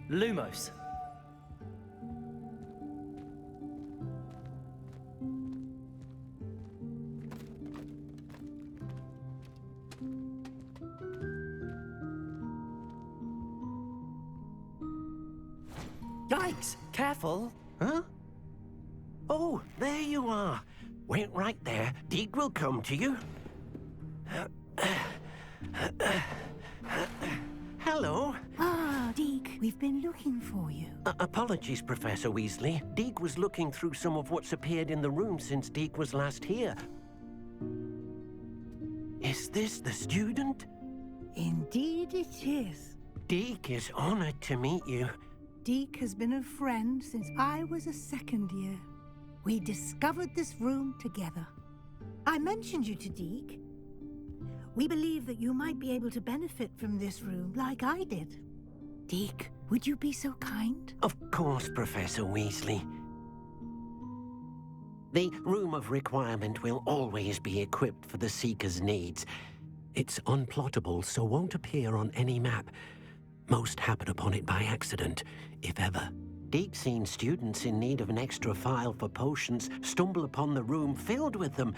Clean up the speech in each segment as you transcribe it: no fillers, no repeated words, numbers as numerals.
Lumos. Yikes! Careful! Huh? Oh, there you are. Wait right there. Deek will come to you. Hello. Ah, Deek, we've been looking for you. Apologies, Professor Weasley. Deek was looking through some of what's appeared in the room since Deek was last here. Is this the student? Indeed it is. Deek is honored to meet you. Deek has been a friend since I was a second year. We discovered this room together. I mentioned you to Deek. We believe that you might be able to benefit from this room like I did. Deek, would you be so kind? Of course, Professor Weasley. The Room of Requirement will always be equipped for the Seeker's needs. It's unplottable, so won't appear on any map. Most happen upon it by accident, if ever. Deek's seen students in need of an extra file for potions stumble upon the room filled with them.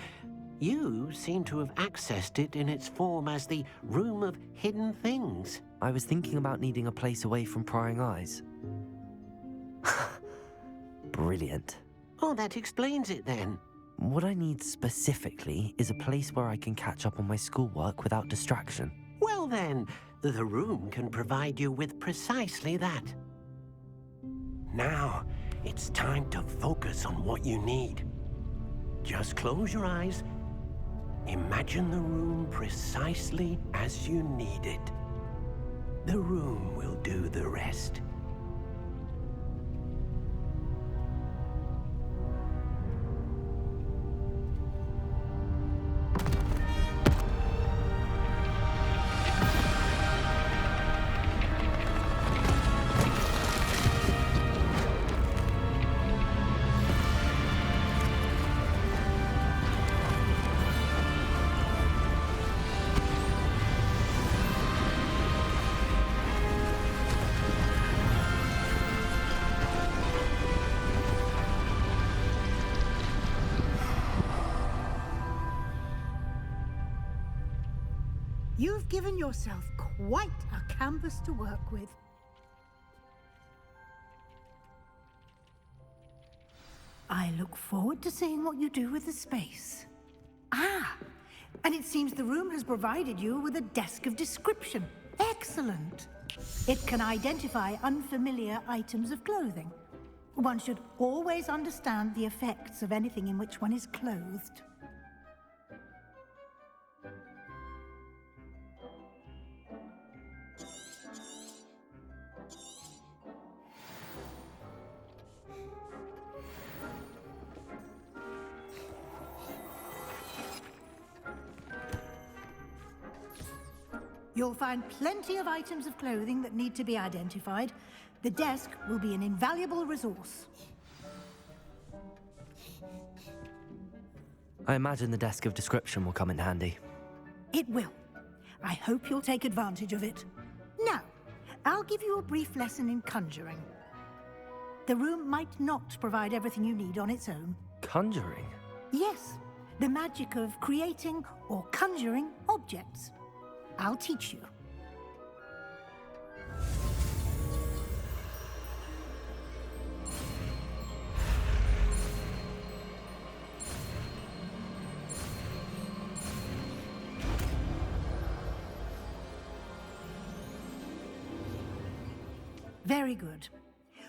You seem to have accessed it in its form as the Room of Hidden Things. I was thinking about needing a place away from prying eyes. Brilliant. Oh, that explains it then. What I need specifically is a place where I can catch up on my schoolwork without distraction. Well then, the room can provide you with precisely that. Now, it's time to focus on what you need. Just close your eyes. Imagine the room precisely as you need it. The room will do the rest. You've given yourself quite a canvas to work with. I look forward to seeing what you do with the space. Ah, and it seems the room has provided you with a desk of description. Excellent. It can identify unfamiliar items of clothing. One should always understand the effects of anything in which one is clothed. You'll find plenty of items of clothing that need to be identified. The desk will be an invaluable resource. I imagine the desk of description will come in handy. It will. I hope you'll take advantage of it. Now, I'll give you a brief lesson in conjuring. The room might not provide everything you need on its own. Conjuring? Yes, the magic of creating or conjuring objects. I'll teach you. Very good.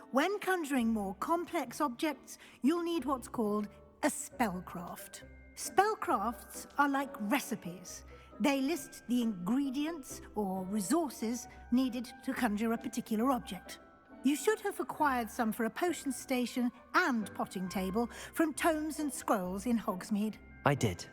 When conjuring more complex objects, you'll need what's called a spellcraft. Spellcrafts are like recipes. They list the ingredients or resources needed to conjure a particular object. You should have acquired some for a potion station and potting table from tomes and scrolls in Hogsmeade. I did.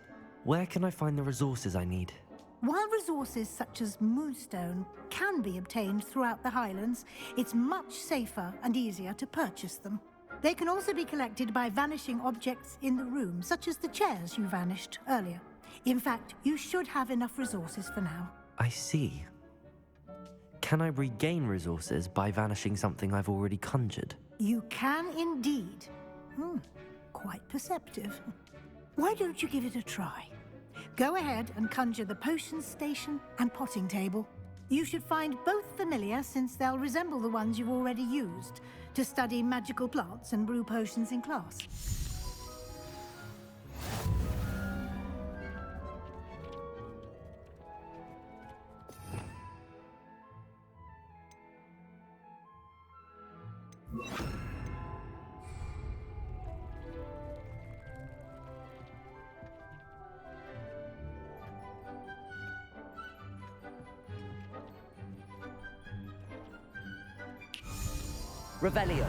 Where can I find the resources I need? While resources such as moonstone can be obtained throughout the Highlands, it's much safer and easier to purchase them. They can also be collected by vanishing objects in the room, such as the chairs you vanished earlier. In fact, you should have enough resources for now. I see. can I regain resources by vanishing something I've already conjured? You can indeed. Quite perceptive. Why don't you give it a try? Go ahead and conjure the potions station and potting table. You should find both familiar, since they'll resemble the ones you've already used to study magical plants and brew potions in class. Revelio.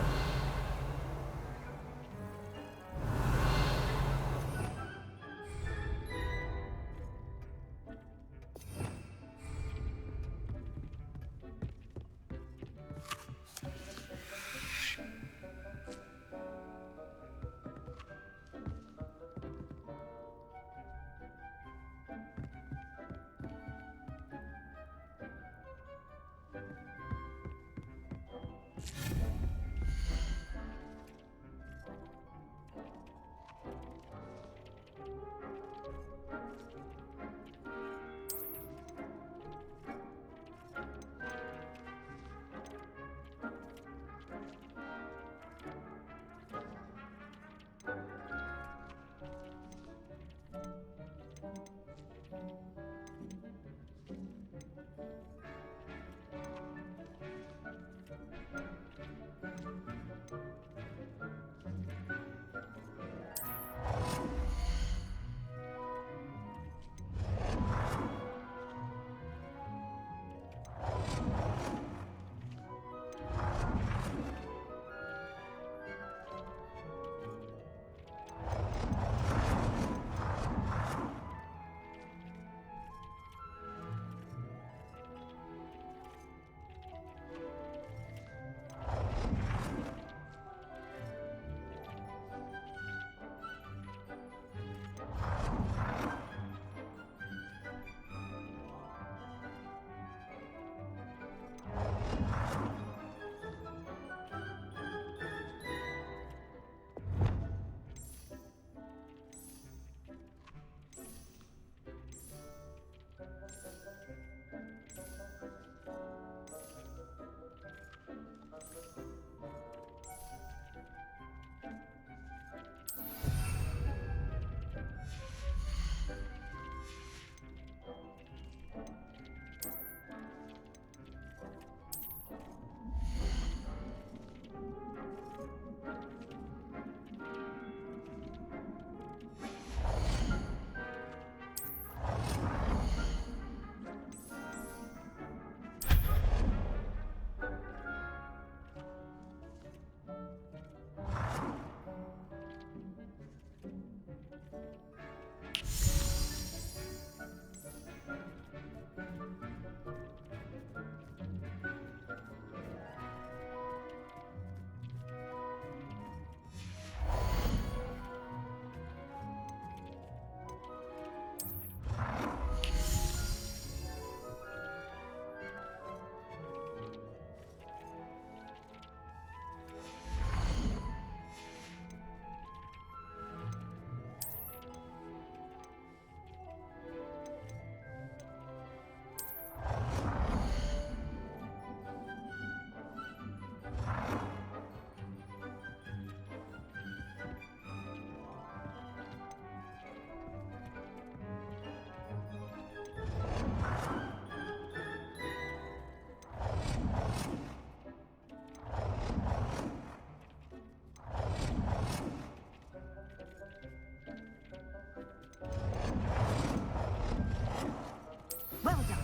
Well done.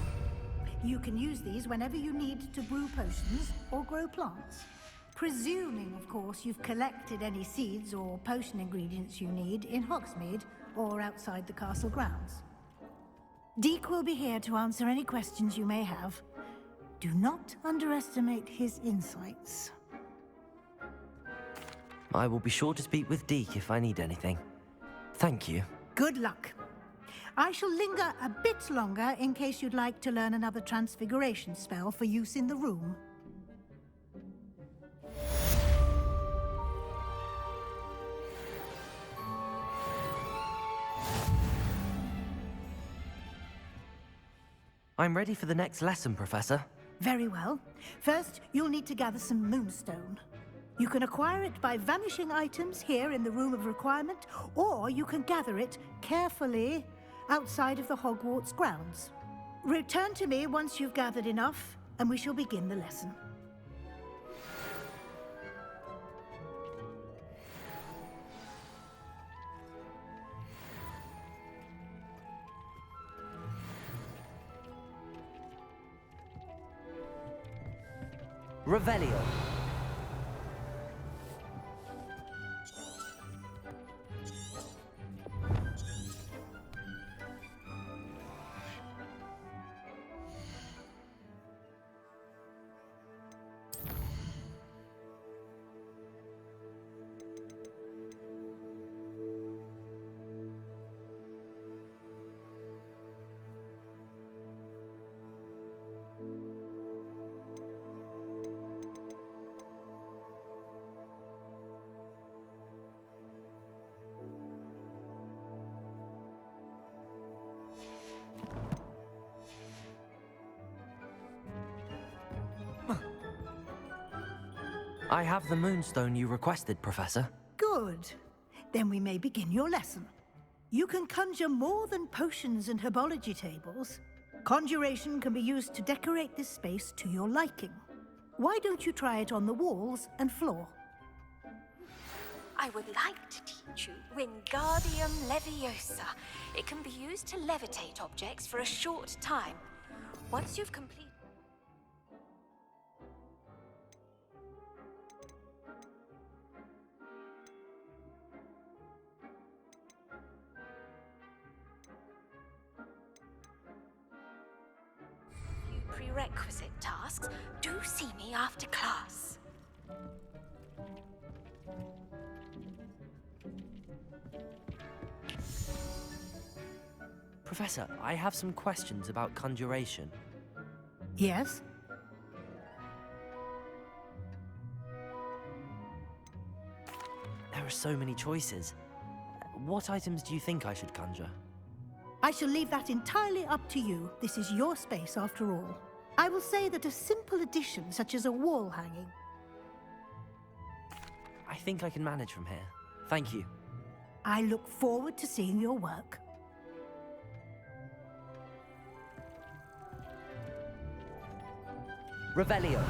You can use these whenever you need to brew potions or grow plants. Presuming, of course, you've collected any seeds or potion ingredients you need in Hogsmeade or outside the castle grounds. Deke will be here to answer any questions you may have. Do not underestimate his insights. I will be sure to speak with Deke if I need anything. Thank you. Good luck. I shall linger a bit longer in case you'd like to learn another transfiguration spell for use in the room. I'm ready for the next lesson, Professor. Very well. First, you'll need to gather some moonstone. You can acquire it by vanishing items here in the Room of Requirement, or you can gather it carefully outside of the Hogwarts grounds. Return to me once you've gathered enough, and we shall begin the lesson. Revelio. I have the moonstone you requested, Professor. Good. Then we may begin your lesson. You can conjure more than potions and herbology tables. Conjuration can be used to decorate this space to your liking. Why don't you try it on the walls and floor? I would like to teach you Wingardium Leviosa. It can be used to levitate objects for a short time. Once you've completed... prerequisite tasks, do see me after class. Professor, I have some questions about conjuration. Yes? There are so many choices. What items do you think I should conjure? I shall leave that entirely up to you. This is your space after all. I will say that a simple addition such as a wall hanging... I think I can manage from here. Thank you. I look forward to seeing your work. Revelio.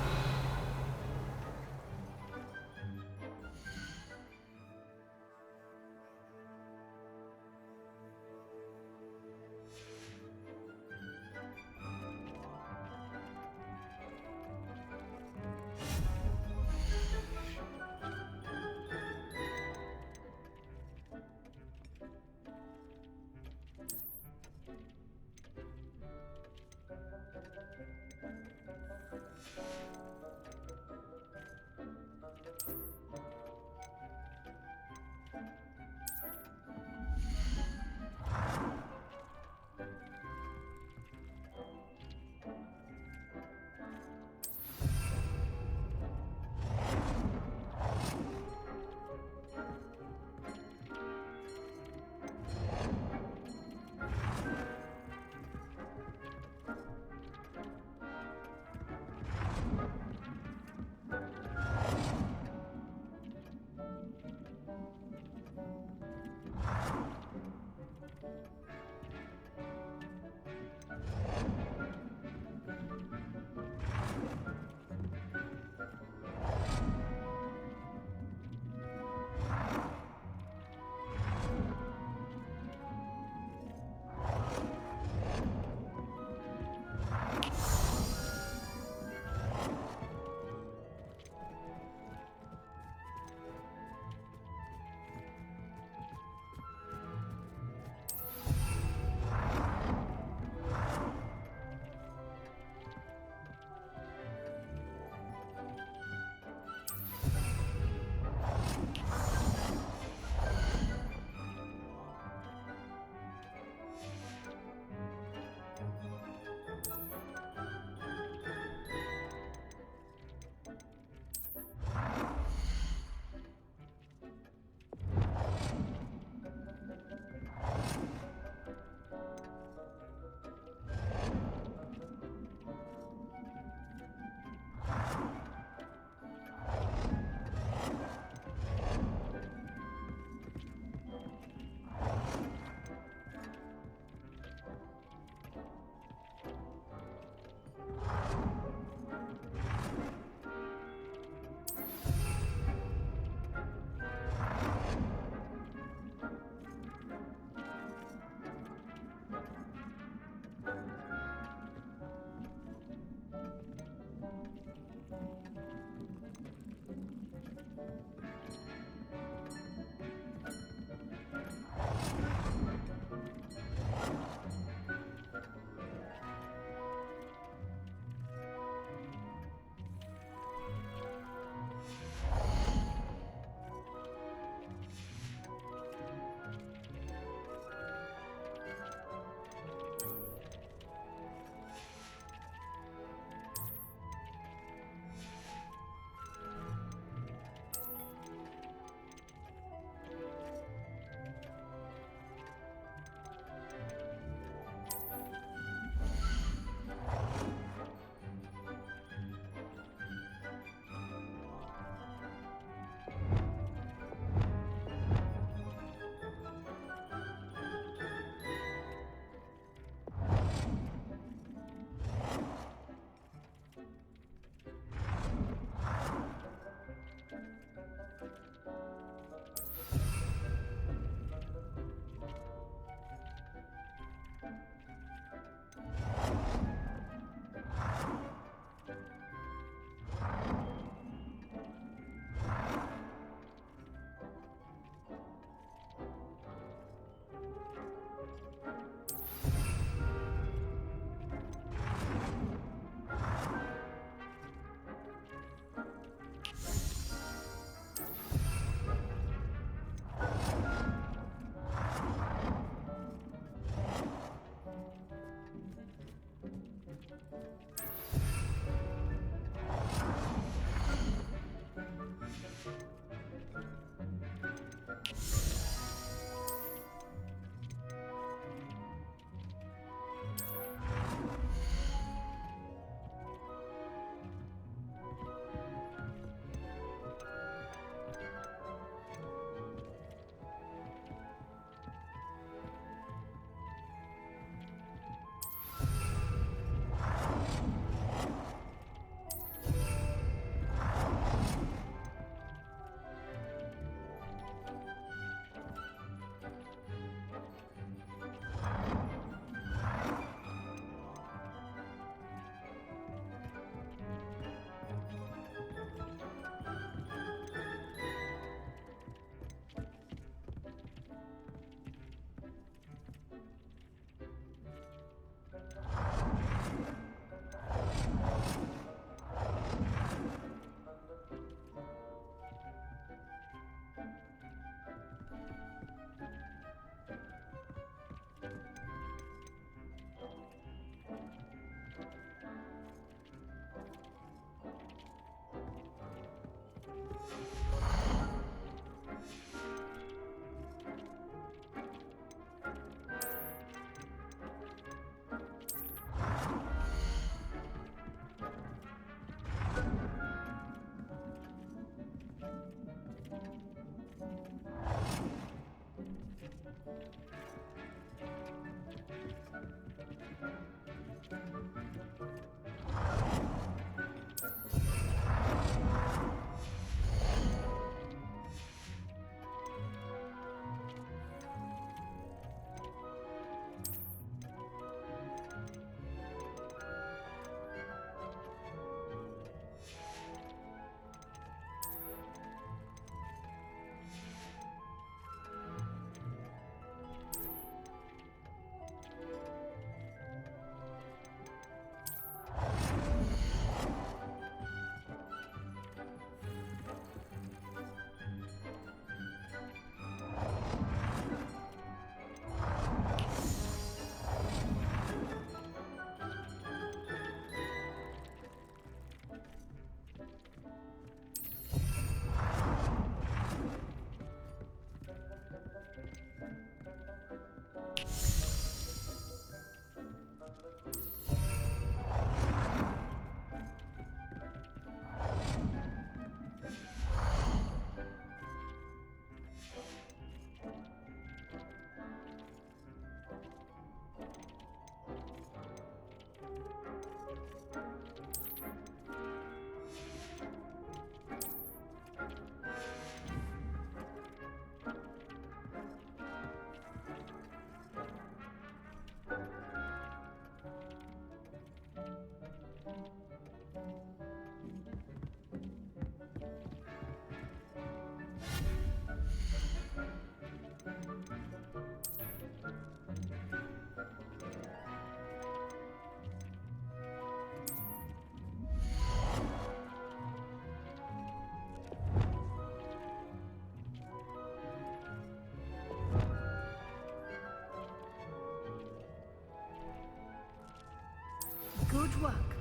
Good work.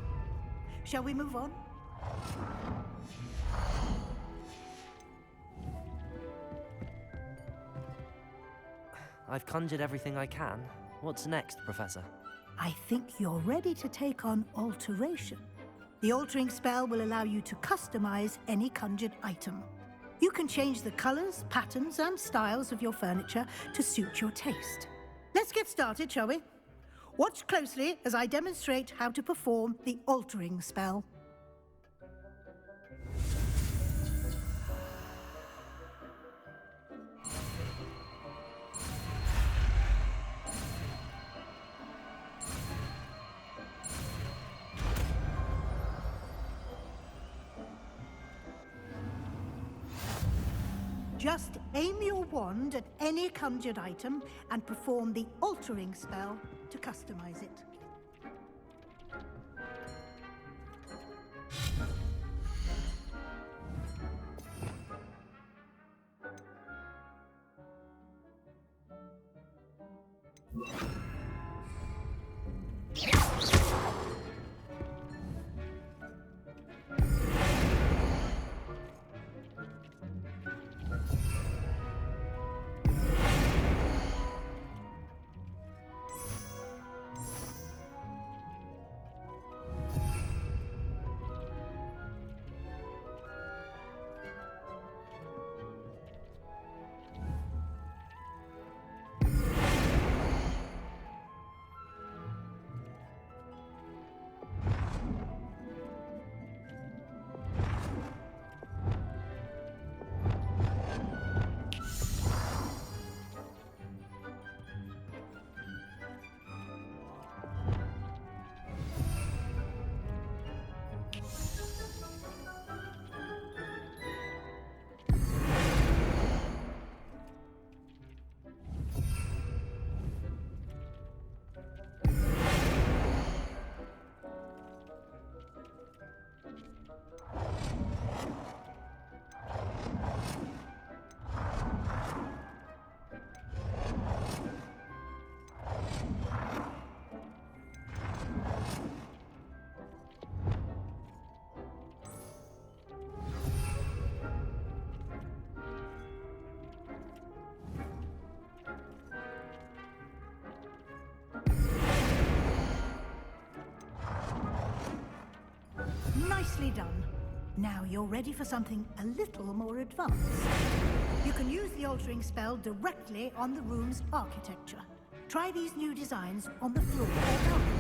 Shall we move on? I've conjured everything I can. What's next, Professor? I think you're ready to take on alteration. The altering spell will allow you to customize any conjured item. You can change the colors, patterns, and styles of your furniture to suit your taste. Let's get started, shall we? Watch closely as I demonstrate how to perform the altering spell. Just aim your wand at any conjured item and perform the altering spell to customize it. Nicely done. Now you're ready for something a little more advanced. You can use the altering spell directly on the room's architecture. Try these new designs on the floor or balcony.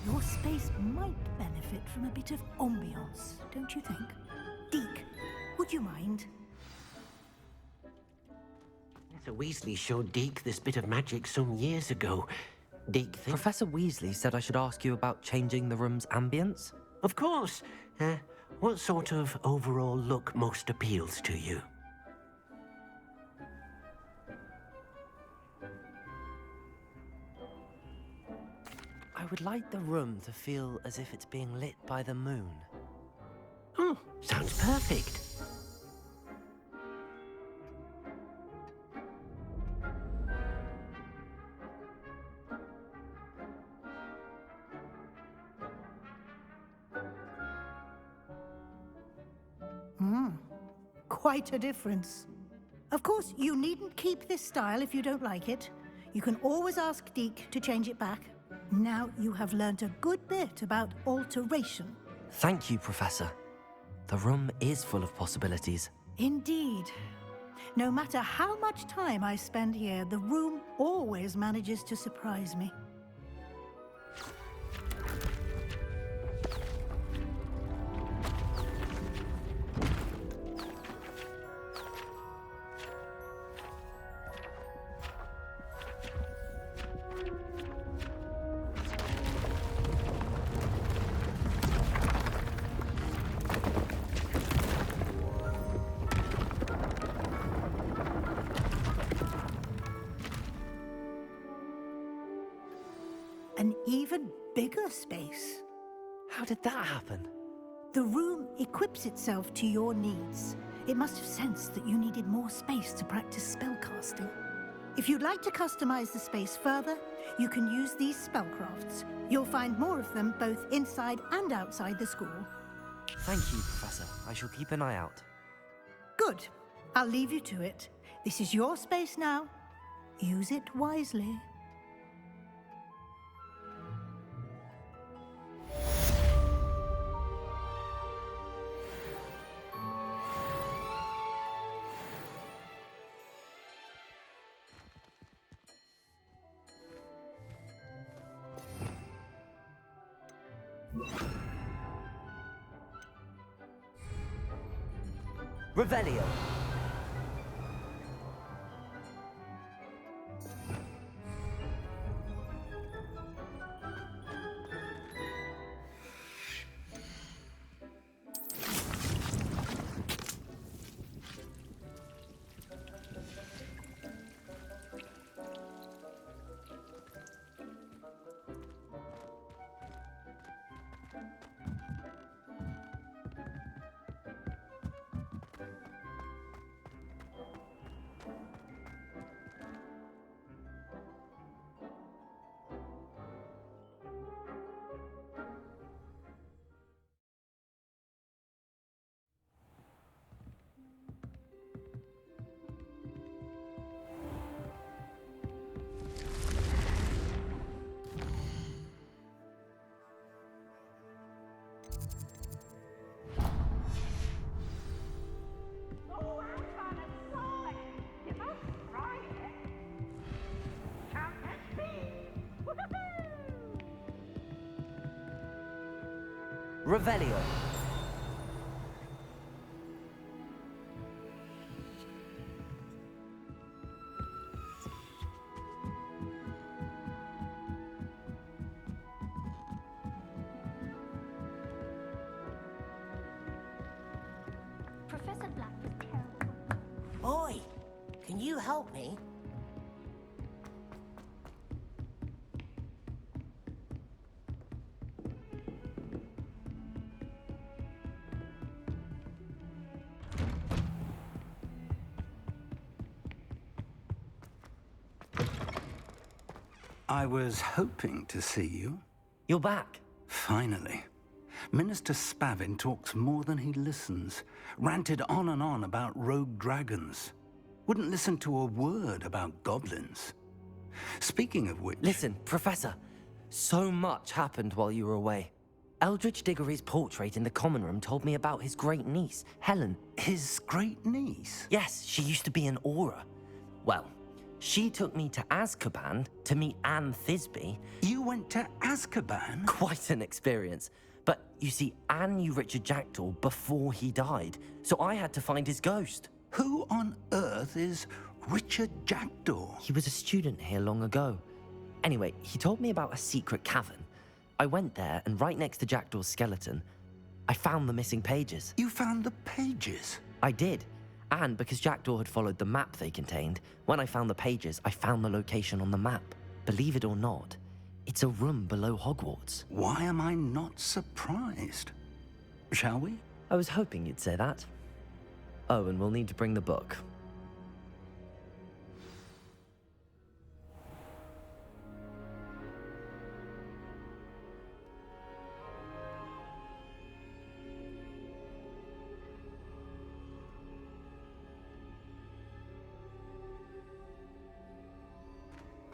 Your space might benefit from a bit of ambiance, don't you think? Deke, would you mind? Professor Weasley showed Deke this bit of magic some years ago. Deke thinks... Professor Weasley said I should ask you about changing the room's ambience? Of course. What sort of overall look most appeals to you? I would like the room to feel as if it's being lit by the moon. Oh, sounds perfect. Quite a difference. Of course, you needn't keep this style if you don't like it. You can always ask Deke to change it back. Now you have learnt a good bit about alteration. Thank you, Professor. The room is full of possibilities. Indeed. No matter how much time I spend here, the room always manages to surprise me. an even bigger space. How did that happen? The room equips itself to your needs. It must have sensed that you needed more space to practice spellcasting. If you'd like to customize the space further, you can use these spellcrafts. You'll find more of them both inside and outside the school. Thank you, Professor. I shall keep an eye out. Good. I'll leave you to it. This is your space now. Use it wisely. Revelio. Revelio. Professor Black was terrible. Boy, can you help me? I was hoping to see you. You're back. Finally. Minister Spavin talks more than he listens. Ranted on and on about rogue dragons. Wouldn't listen to a word about goblins. Speaking of which... Listen, Professor. So much happened while you were away. Eldridge Diggory's portrait in the common room told me about his great niece, Helen. His great niece? Yes, she used to be an Auror. Well, she took me to Azkaban to meet Anne Thisbe. You went to Azkaban? Quite an experience. But you see, Anne knew Richard Jackdaw before he died, so I had to find his ghost. Who on earth is Richard Jackdaw? He was a student here long ago. Anyway, he told me about a secret cavern. I went there, and right next to Jackdaw's skeleton, I found the missing pages. You found the pages? I did. And because Jackdaw had followed the map they contained, when I found the pages, I found the location on the map. Believe it or not, it's a room below Hogwarts. Why am I not surprised? Shall we? I was hoping you'd say that. Oh, and we'll need to bring the book.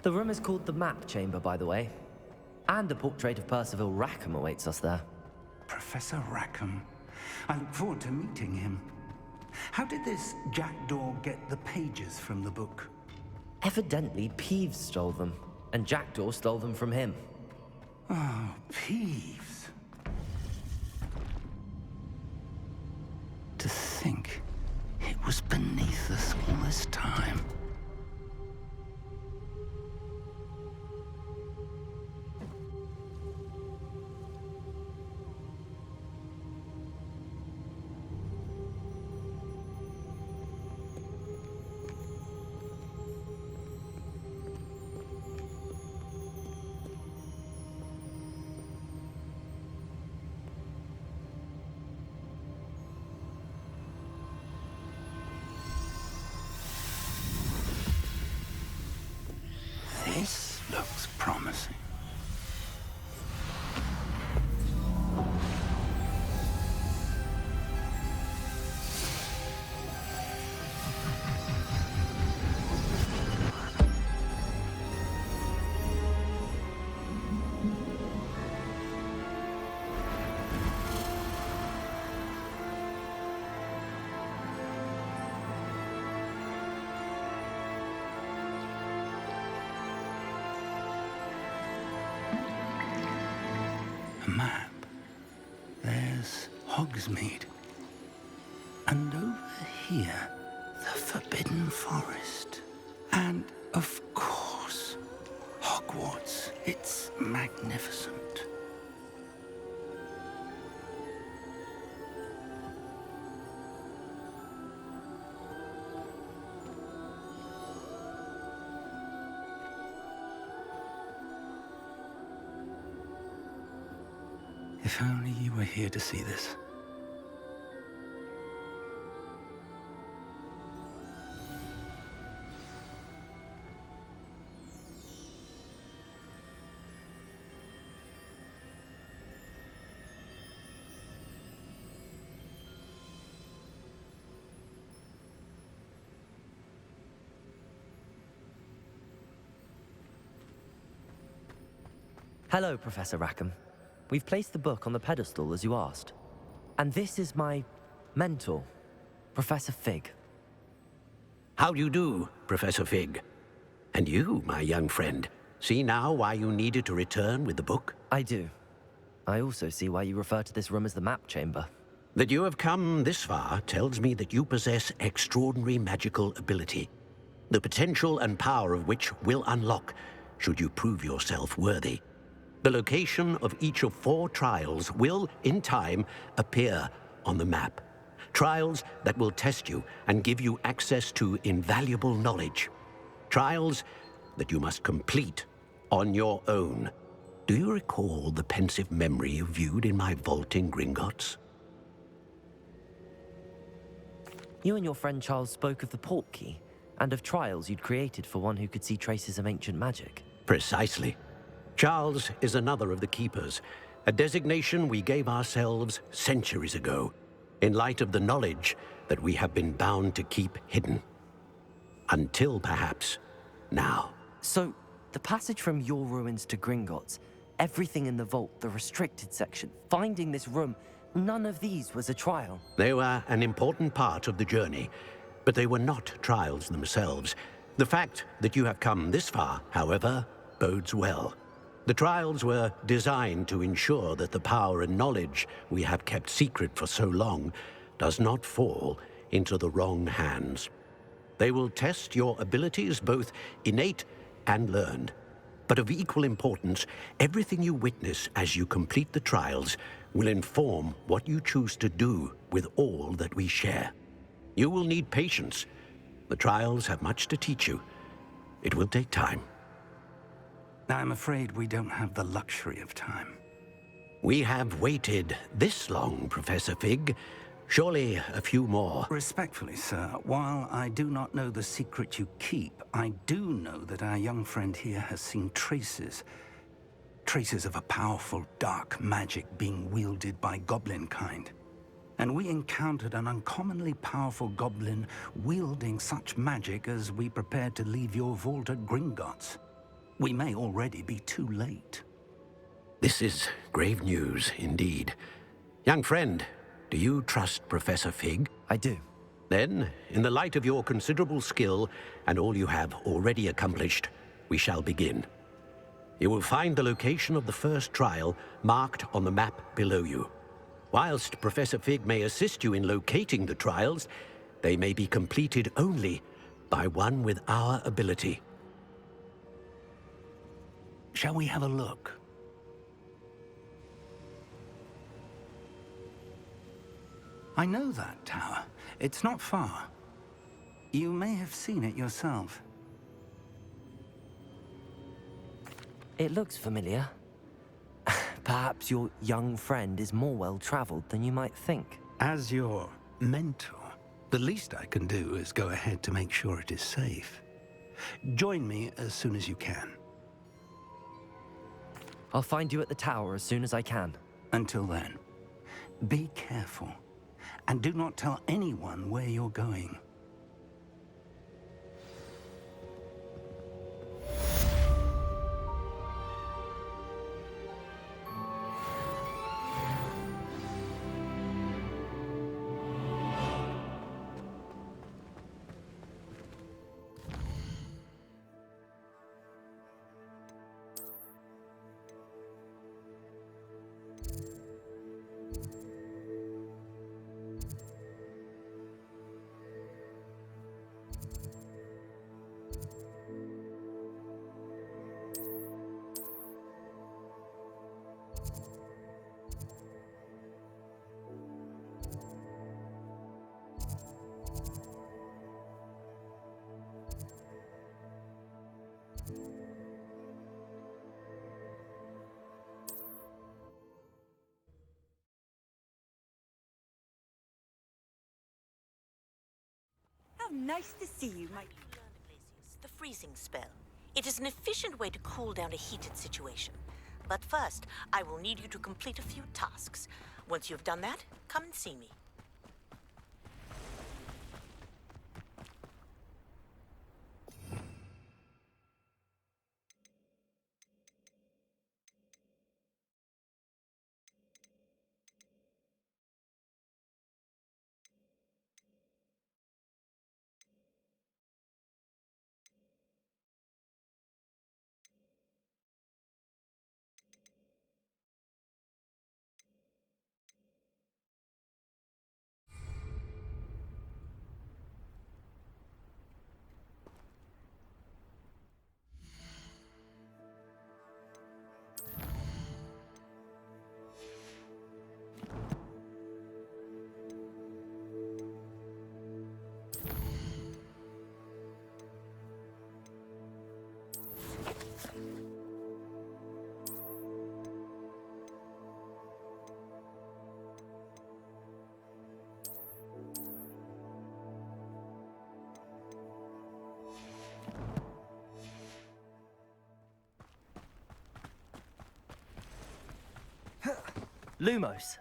The room is called the Map Chamber, by the way. And a portrait of Percival Rackham awaits us there. Professor Rackham. I look forward to meeting him. How did this Jackdaw get the pages from the book? Evidently, Peeves stole them, and Jackdaw stole them from him. Oh, Peeves. To think it was beneath us all this time. map, there's Hogsmeade. And over here, the Forbidden Forest. And, of course, Hogwarts. It's magnificent. If only you were here to see this. Hello, Professor Rackham. We've placed the book on the pedestal as you asked. And this is my mentor, Professor Fig. How do you do, Professor Fig? And you, my young friend, see now why you needed to return with the book? I do. I also see why you refer to this room as the map chamber. That you have come this far tells me that you possess extraordinary magical ability, the potential and power of which will unlock should you prove yourself worthy. The location of each of 4 trials will, in time, appear on the map. Trials that will test you and give you access to invaluable knowledge. Trials that you must complete on your own. Do you recall the pensive memory you viewed in my vault in Gringotts? You and your friend Charles spoke of the Portkey and of trials you'd created for one who could see traces of ancient magic. Precisely. Charles is another of the Keepers, a designation we gave ourselves centuries ago, in light of the knowledge that we have been bound to keep hidden. Until, perhaps, now. So, the passage from your ruins to Gringotts, everything in the vault, the restricted section, finding this room, none of these was a trial. They were an important part of the journey, but they were not trials themselves. The fact that you have come this far, however, bodes well. The trials were designed to ensure that the power and knowledge we have kept secret for so long does not fall into the wrong hands. They will test your abilities, both innate and learned. But of equal importance, everything you witness as you complete the trials will inform what you choose to do with all that we share. You will need patience. The trials have much to teach you. It will take time. I'm afraid we don't have the luxury of time. We have waited this long, Professor Fig. Surely a few more. Respectfully, sir, while I do not know the secret you keep, I do know that our young friend here has seen traces of a powerful dark magic being wielded by goblin kind. And we encountered an uncommonly powerful goblin wielding such magic as we prepared to leave your vault at Gringotts. We may already be too late. This is grave news indeed. Young friend, do you trust Professor Fig? I do. Then, in the light of your considerable skill and all you have already accomplished, we shall begin. You will find the location of the first trial marked on the map below you. Whilst Professor Fig may assist you in locating the trials, they may be completed only by one with our ability. Shall we have a look? I know that tower. It's not far. You may have seen it yourself. It looks familiar. Perhaps your young friend is more well-traveled than you might think. As your mentor, the least I can do is go ahead to make sure it is safe. Join me as soon as you can. I'll find you at the tower as soon as I can. Until then, be careful, and do not tell anyone where you're going. nice to see you, my... The freezing spell. It is an efficient way to cool down a heated situation. But first, I will need you to complete a few tasks. Once you've done that, come and see me. Lumos.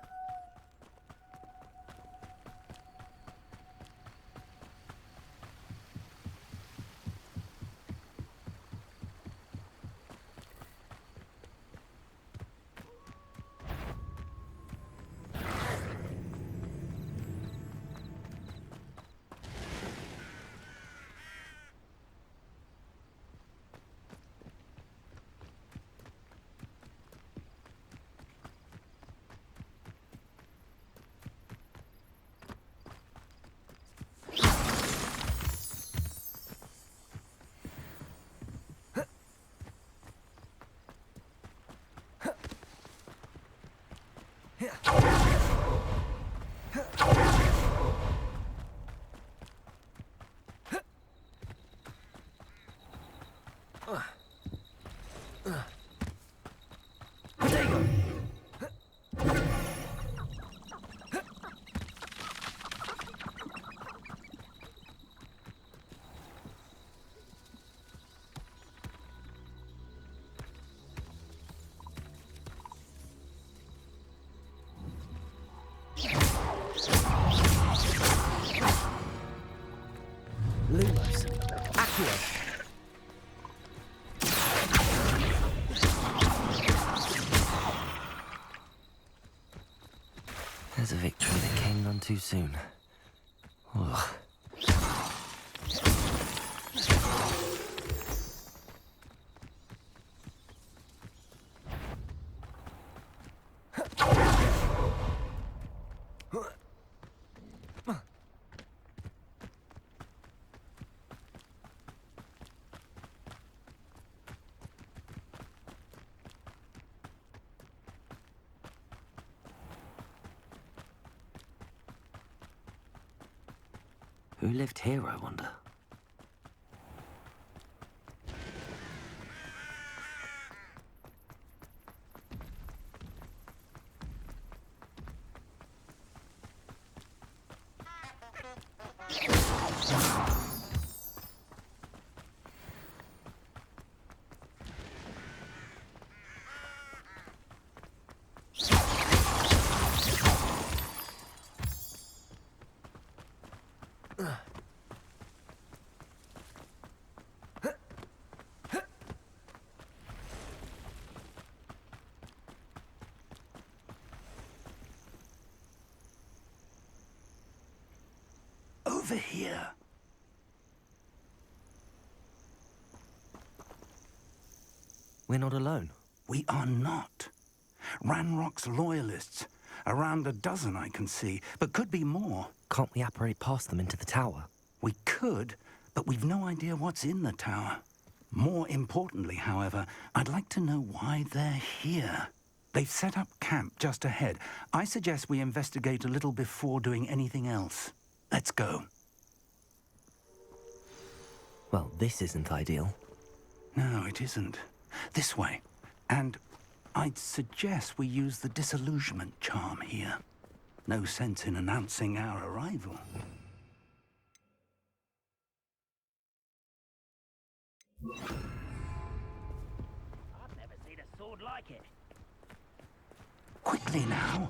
Lumos. Accio. There's a victory that came none too soon. Ugh. Who lived here, I wonder? Over here. We're not alone. We are not. Ranrock's loyalists. Around a dozen I can see, but could be more. Can't we apparate past them into the tower? We could, but we've no idea what's in the tower. More importantly, however, I'd like to know why they're here. They've set up camp just ahead. I suggest we investigate a little before doing anything else. Let's go. Well, this isn't ideal. No, it isn't. This way. And I'd suggest we use the disillusionment charm here. No sense in announcing our arrival. I've never seen a sword like it. Quickly now.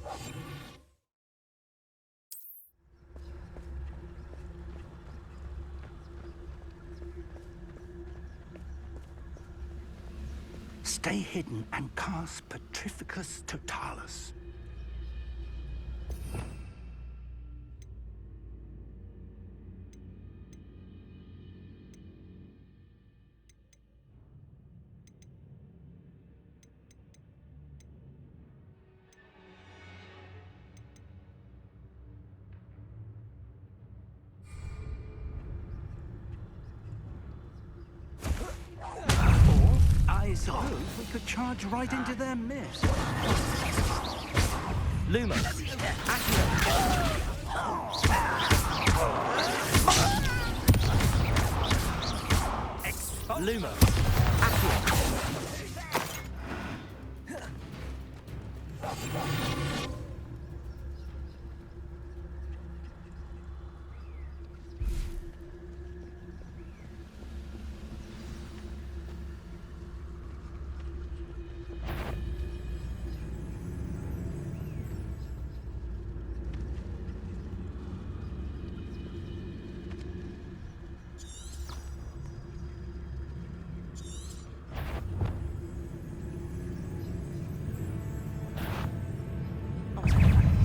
Stay hidden and cast Petrificus Totalis. Eyes off, we could charge right into their mist. Lumos. Lumos.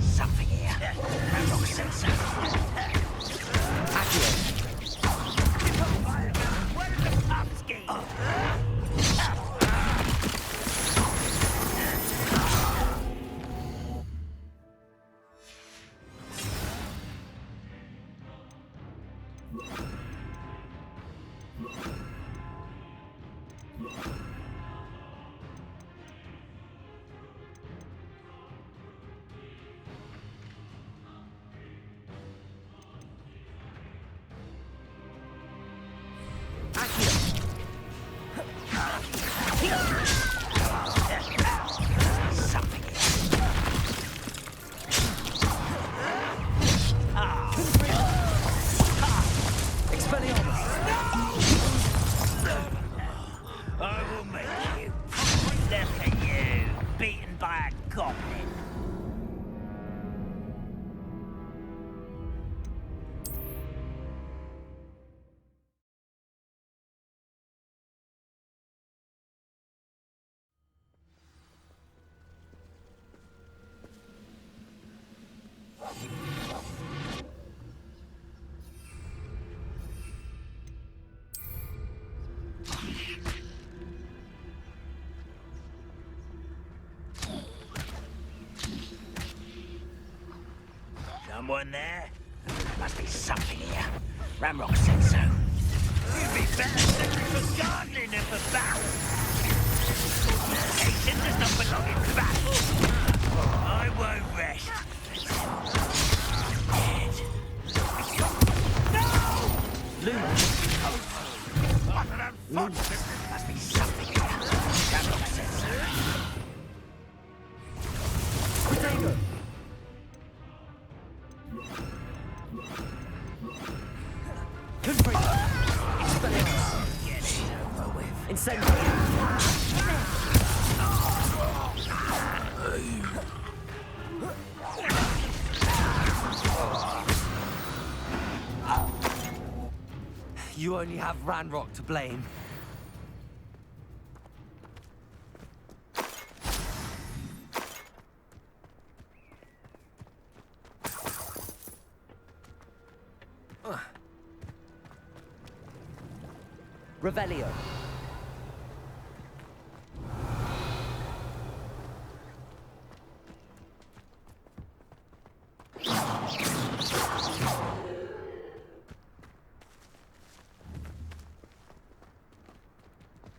Something here. Ramrock sensor. Where is the pub ski? Something here. I will make you. Look at you, beaten by a goblin. Someone there? Must be something here. Ramrock said so. You'd be better suited for gardening than for battle. Nation does not belong in battle. I won't rest. Dead. No! Lumos. Must be something here. Ramrock said so. Potato. You only have Ranrock to blame. Revelio.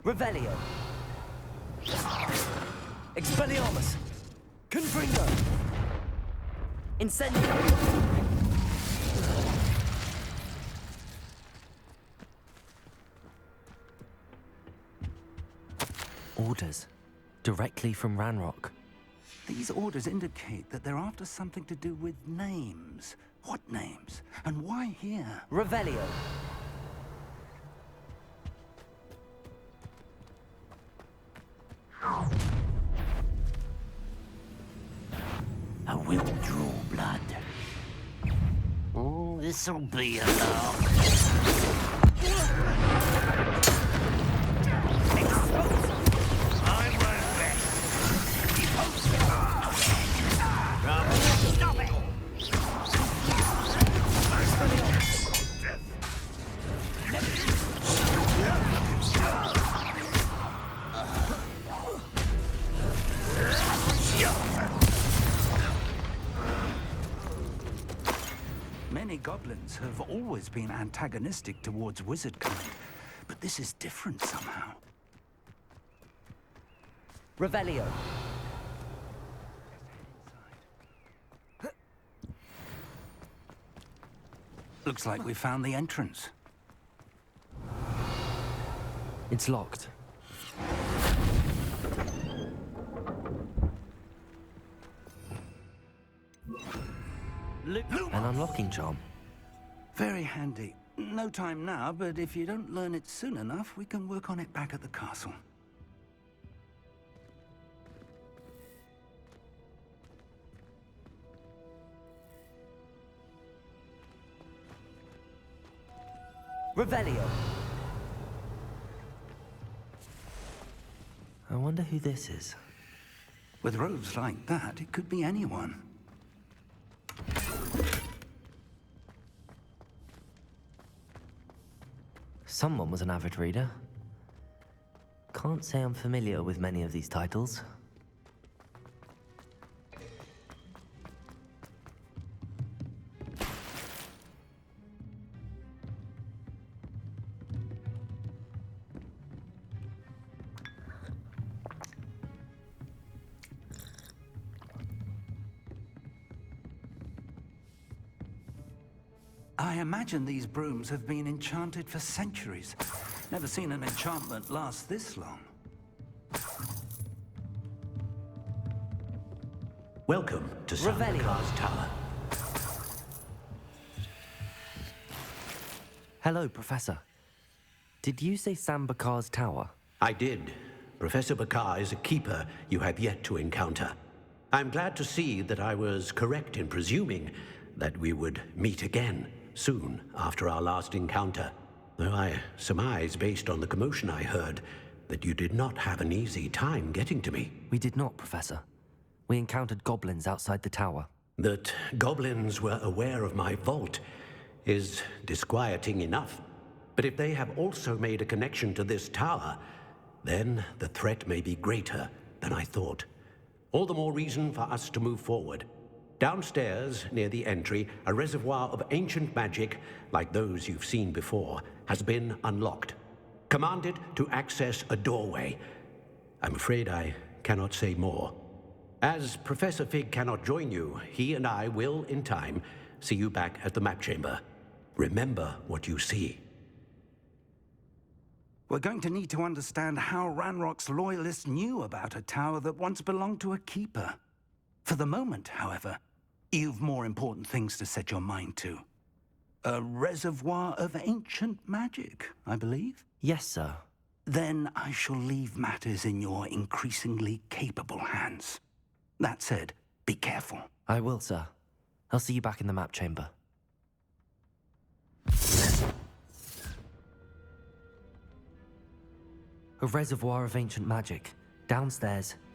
Revelio. Expelliarmus. Confringo. Incendio. Orders. Directly from Ranrock. These orders indicate that they're after something to do with names. What names? And why here? Revelio. I will draw blood. Oh, this'll be a lark. I won't rest. Keep posting. Stop it! Many goblins have always been antagonistic towards wizard kind, but this is different somehow. Revelio. Looks like we found the entrance. It's locked. An unlocking charm. Very handy. No time now, but if you don't learn it soon enough, we can work on it back at the castle. Revelio. I wonder who this is. With robes like that, it could be anyone. Someone was an avid reader. Can't say I'm familiar with many of these titles. I imagine these brooms have been enchanted for centuries. Never seen an enchantment last this long. Welcome to Sambakar's Tower. Hello, Professor. Did you say Sambakar's Tower? I did. Professor Bakar is a keeper you have yet to encounter. I'm glad to see that I was correct in presuming that we would meet again soon after our last encounter. Though I surmise, based on the commotion I heard, that you did not have an easy time getting to me. We did not, Professor. We encountered goblins outside the tower. That goblins were aware of my vault is disquieting enough. But if they have also made a connection to this tower, then the threat may be greater than I thought. All the more reason for us to move forward. Downstairs, near the entry, a reservoir of ancient magic, like those you've seen before, has been unlocked. Command it to access a doorway. I'm afraid I cannot say more. As Professor Fig cannot join you, he and I will, in time, see you back at the map chamber. Remember what you see. We're going to need to understand how Ranrock's loyalists knew about a tower that once belonged to a keeper. For the moment, however, you've more important things to set your mind to. A reservoir of ancient magic, I believe? Yes, sir. Then I shall leave matters in your increasingly capable hands. That said, be careful. I will, sir. I'll see you back in the map chamber. A reservoir of ancient magic. Downstairs, near